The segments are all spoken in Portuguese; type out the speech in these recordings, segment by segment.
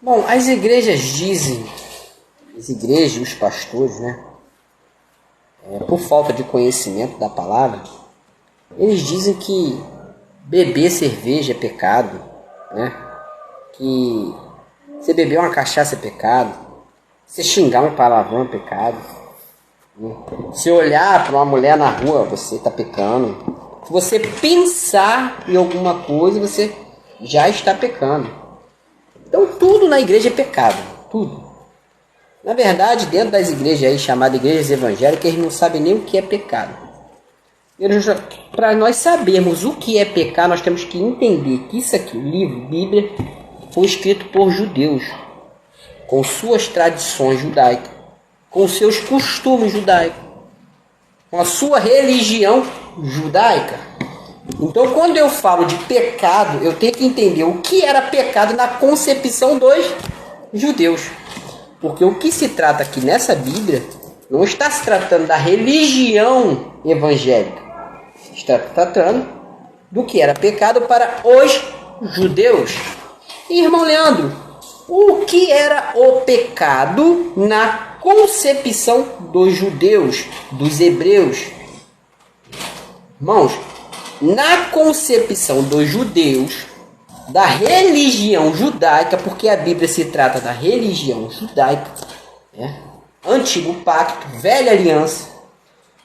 Bom, as igrejas dizem, as igrejas e os pastores, né? Por falta de conhecimento da palavra, eles dizem que beber cerveja é pecado, né? Que você beber uma cachaça é pecado, você xingar um palavrão é pecado, né? Se olhar para uma mulher na rua, você está pecando. Se você pensar em alguma coisa, você já está pecando. Então tudo na igreja é pecado, tudo. Na verdade, dentro das igrejas aí, chamadas igrejas evangélicas, eles não sabem nem o que é pecado. Para nós sabermos o que é pecado, nós temos que entender que isso aqui, o livro, Bíblia, foi escrito por judeus, com suas tradições judaicas, com seus costumes judaicos, com a sua religião judaica. Então, quando eu falo de pecado, eu tenho que entender o que era pecado na concepção dos judeus. Porque o que se trata aqui nessa Bíblia não está se tratando da religião evangélica. Está tratando do que era pecado para os judeus. E, irmão Leandro, o que era o pecado na concepção dos judeus, dos hebreus? Irmãos, na concepção dos judeus, da religião judaica, porque a Bíblia se trata da religião judaica, né? Antigo pacto, velha aliança.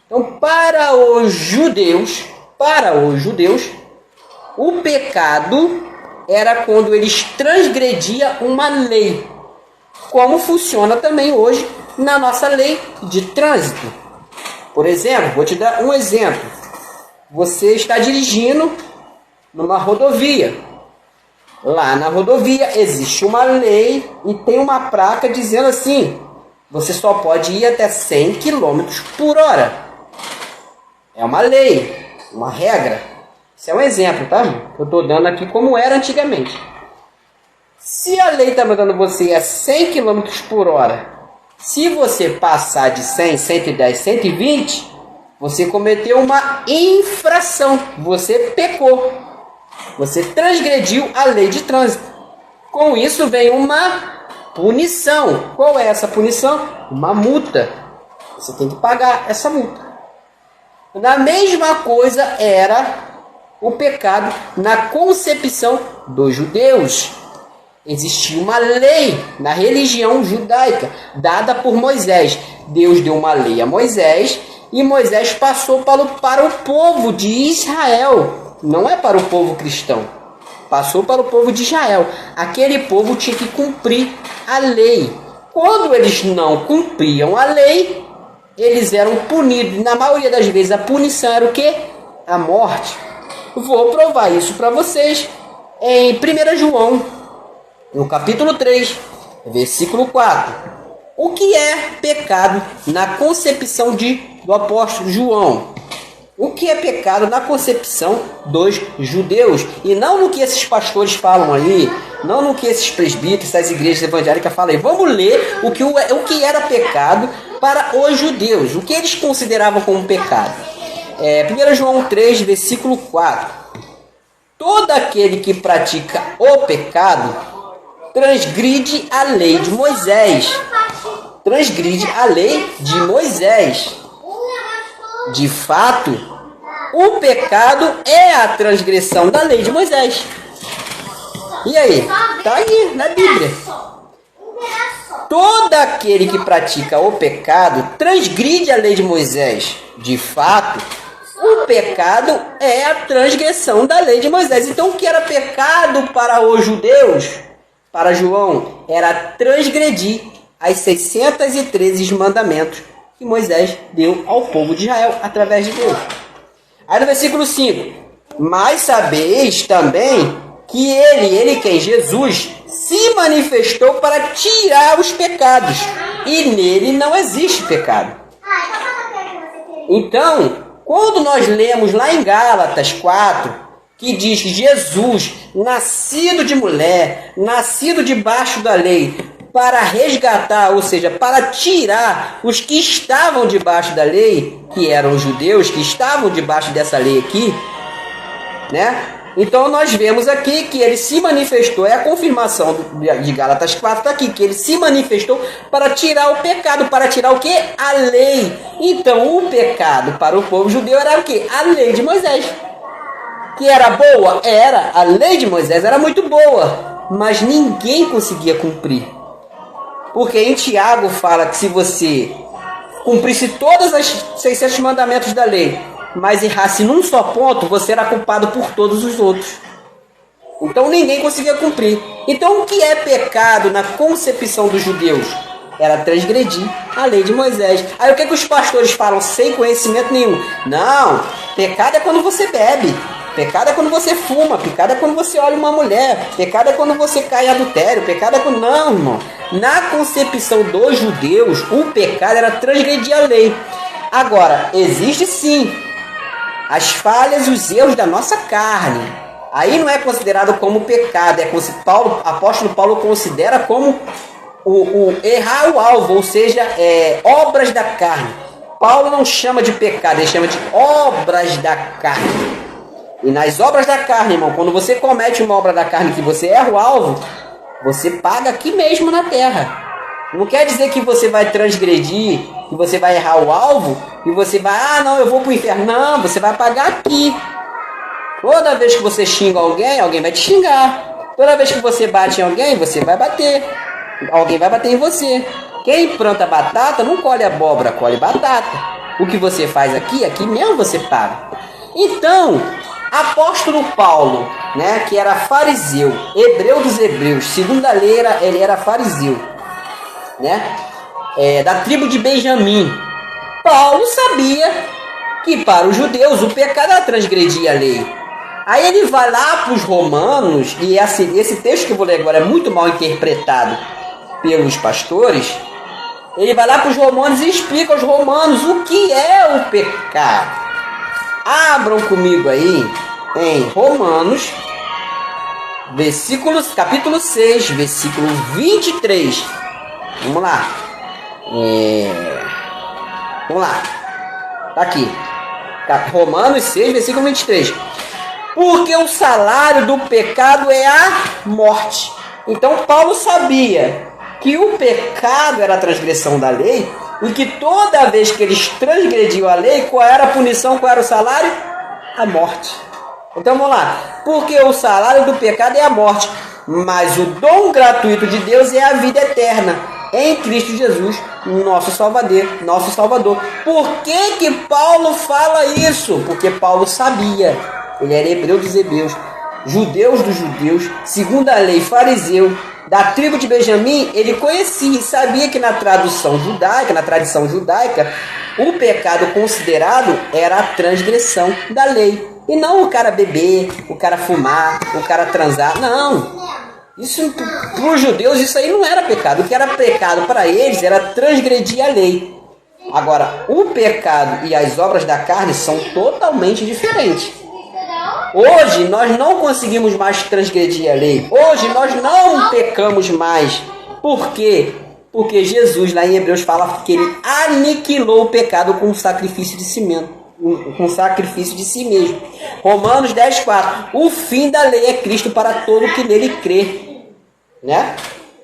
Então, para os judeus, o pecado era quando eles transgrediam uma lei, como funciona também hoje na nossa lei de trânsito. Por exemplo, vou te dar um exemplo. Você está dirigindo numa rodovia. Lá na rodovia existe uma lei e tem uma placa dizendo assim: você só pode ir até 100 km por hora. É uma lei, uma regra. Isso é um exemplo, tá? Eu estou dando aqui como era antigamente. Se a lei está mandando você a 100 km por hora, se você passar de 100, 110, 120, você cometeu uma infração. Você pecou. Você transgrediu a lei de trânsito. Com isso vem uma punição. Qual é essa punição? Uma multa. Você tem que pagar essa multa. A mesma coisa era o pecado na concepção dos judeus. Existia uma lei na religião judaica dada por Moisés. Deus deu uma lei a Moisés e Moisés passou para o povo de Israel. Não é para o povo cristão. Passou para o povo de Israel. Aquele povo tinha que cumprir a lei. Quando eles não cumpriam a lei, eles eram punidos. Na maioria das vezes a punição era o quê? A morte. Vou provar isso para vocês em 1 João, no capítulo 3, versículo 4. O que é pecado na concepção do apóstolo João? O que é pecado na concepção dos judeus? E não no que esses pastores falam aí, não no que esses presbíteros, essas igrejas evangélicas falam aí. Vamos ler o que era pecado para os judeus, o que eles consideravam como pecado. 1 João 3, versículo 4. Todo aquele que pratica o pecado transgride a lei de Moisés. Transgride a lei de Moisés. De fato, o pecado é a transgressão da lei de Moisés. E aí? Está aí na Bíblia. Todo aquele que pratica o pecado transgride a lei de Moisés. De fato, o pecado é a transgressão da lei de Moisés. Então, o que era pecado para os judeus, para João, era transgredir as 613 mandamentos que Moisés deu ao povo de Israel através de Deus. Aí no versículo 5. Mas sabeis também que ele quem? Jesus, se manifestou para tirar os pecados. E nele não existe pecado. Então, quando nós lemos lá em Gálatas 4, que diz que Jesus, nascido de mulher, nascido debaixo da lei, para resgatar, ou seja, para tirar os que estavam debaixo da lei, que eram os judeus, que estavam debaixo dessa lei aqui, né? Então nós vemos aqui que ele se manifestou, é a confirmação de Gálatas 4, está aqui, que ele se manifestou para tirar o pecado, para tirar o que? A lei. Então o pecado para o povo judeu era o que? A lei de Moisés. Que era boa? Era. A lei de Moisés era muito boa, mas ninguém conseguia cumprir. Porque em Tiago fala que se você cumprisse todos os 600 mandamentos da lei, mas errasse num só ponto, você era culpado por todos os outros. Então ninguém conseguia cumprir. Então o que é pecado na concepção dos judeus? Era transgredir a lei de Moisés. Aí o que os pastores falam sem conhecimento nenhum? Não, pecado é quando você bebe. Pecado é quando você fuma, pecado é quando você olha uma mulher, pecado é quando você cai em adultério, pecado é quando... Não, irmão. Na concepção dos judeus, o pecado era transgredir a lei. Agora, existe sim as falhas e os erros da nossa carne. Aí não é considerado como pecado, apóstolo Paulo considera como o errar o alvo, ou seja, obras da carne. Paulo não chama de pecado, ele chama de obras da carne. E nas obras da carne, irmão, quando você comete uma obra da carne que você erra o alvo, você paga aqui mesmo na terra. Não quer dizer que você vai transgredir, que você vai errar o alvo, e você vai, não, eu vou pro inferno. Não, você vai pagar aqui. Toda vez que você xinga alguém, alguém vai te xingar. Toda vez que você bate em alguém, você vai bater. Alguém vai bater em você. Quem planta batata não colhe abóbora, colhe batata. O que você faz aqui, aqui mesmo você paga. Então, apóstolo Paulo, né, que era fariseu, hebreu dos hebreus, segundo a lei ele era fariseu, né, da tribo de Benjamim. Paulo sabia que para os judeus o pecado era transgredir a lei. Aí ele vai lá para os romanos, e esse texto que eu vou ler agora é muito mal interpretado pelos pastores. Ele vai lá para os romanos e explica aos romanos o que é o pecado. Abram comigo aí em Romanos, capítulo 6, versículo 23. Vamos lá. Vamos lá. Tá aqui. Romanos 6, versículo 23. Porque o salário do pecado é a morte. Então Paulo sabia que o pecado era a transgressão da lei, e que toda vez que eles transgrediam a lei, qual era a punição, qual era o salário? A morte. Então vamos lá. Porque o salário do pecado é a morte, mas o dom gratuito de Deus é a vida eterna em Cristo Jesus, nosso Salvador. Por que Paulo fala isso? Porque Paulo sabia. Ele era hebreu dos hebreus, judeus dos judeus, segundo a lei, fariseu, da tribo de Benjamim. Ele conhecia e sabia que na tradição judaica, o pecado considerado era a transgressão da lei. E não o cara beber, o cara fumar, o cara transar. Não. Isso, para os judeus, isso aí não era pecado. O que era pecado para eles era transgredir a lei. Agora, o pecado e as obras da carne são totalmente diferentes. Hoje nós não conseguimos mais transgredir a lei. Hoje nós não pecamos mais. Por quê? Porque Jesus, lá em Hebreus, fala que ele aniquilou o pecado com o sacrifício de si mesmo. Romanos 10:4. O fim da lei é Cristo para todo que nele crê, né?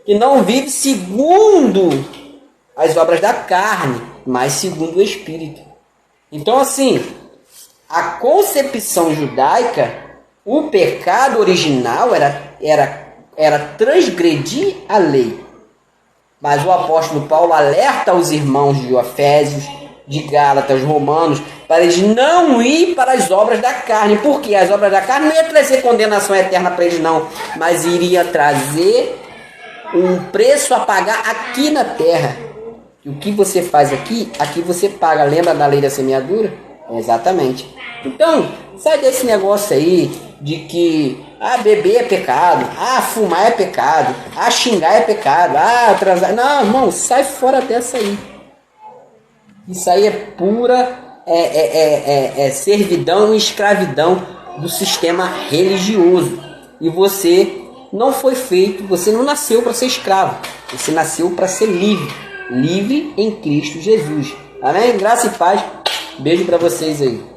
Que não vive segundo as obras da carne, mas segundo o Espírito. Então, assim, a concepção judaica, o pecado original era transgredir a lei. Mas o apóstolo Paulo alerta os irmãos de Efésios, de Gálatas, Romanos, para eles não ir para as obras da carne. Porque as obras da carne não iam trazer condenação eterna para eles, não. Mas iria trazer um preço a pagar aqui na terra. E o que você faz aqui você paga. Lembra da lei da semeadura? Exatamente. Então, sai desse negócio aí de que beber é pecado, fumar é pecado, xingar é pecado, transar. Não, irmão, sai fora dessa aí. Isso aí é pura servidão e escravidão do sistema religioso. E você não foi feito, você não nasceu para ser escravo, você nasceu para ser livre em Cristo Jesus. Amém? Graça e paz. Beijo para vocês aí.